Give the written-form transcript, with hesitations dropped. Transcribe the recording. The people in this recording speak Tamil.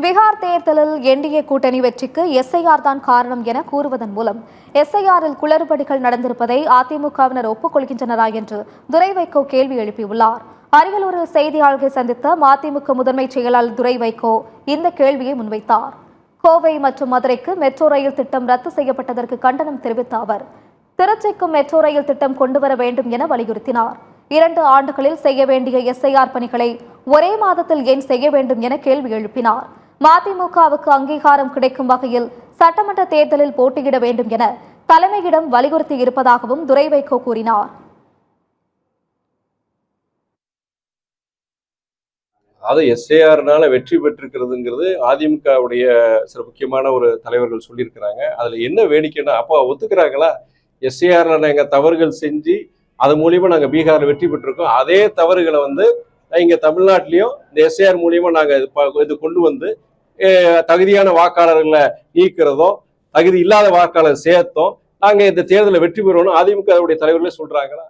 பீகார் தேர்தலில் என்டிஏ கூட்டணி வெற்றிக்கு எஸ்ஐஆர் தான் காரணம் என கூறுவதன் மூலம் எஸ்ஐஆரில் குளறுபடிகள் நடந்திருப்பதை அதிமுகவினர் ஒப்புக்கொள்கின்றனரா என்று துரை வைகோ கேள்வி எழுப்பியுள்ளார். அரியலூரில் செய்தியாளர்களை சந்தித்த மதிமுக முதன்மை செயலாளர் துரை வைகோ இந்த கேள்வியை முன்வைத்தார். கோவை மற்றும் மதுரைக்கு மெட்ரோ ரயில் திட்டம் ரத்து செய்யப்பட்டதற்கு கண்டனம் தெரிவித்த அவர் திருச்சிக்கும் மெட்ரோ ரயில் திட்டம் கொண்டுவர வேண்டும் என வலியுறுத்தினார். 2 ஆண்டுகளில் செய்ய வேண்டிய எஸ்ஐஆர் பணிகளை ஒரே மாதத்தில் ஏன் செய்ய வேண்டும் என கேள்வி எழுப்பினார். மதிமுகவுக்கு அங்கீகாரம் கிடைக்கும் வகையில் சட்டமன்ற தேர்தலில் போட்டியிட வேண்டும் என தலைமையிடம் வலியுறுத்தி இருப்பதாகவும் துரை வைகோ கூறினார். அது எஸ்ஐஆர்னால வெற்றி பெற்றிருக்கிறதுங்கிறது அதிமுகவுடைய சில முக்கியமான ஒரு தலைவர்கள் சொல்லியிருக்கிறாங்க. அதுல என்ன வேடிக்கைன்னா, அப்போ ஒத்துக்கிறாங்களா? எஸ்ஐஆர்ல நாங்க தவறுகள் செஞ்சு அது மூலியமா நாங்க பீகார்ல வெற்றி பெற்றிருக்கோம். அதே தவறுகளை இங்க தமிழ்நாட்டிலையும் இந்த எஸ்ஐஆர் மூலியமா நாங்க இது கொண்டு வந்து தகுதியான வாக்காளர்களை நீக்கிறதும் தகுதி இல்லாத வாக்காளர் சேர்த்தோம் நாங்க இந்த தேர்தலில் வெற்றி பெறணும் அதிமுகவுடைய தலைவர்களே சொல்றாங்களா?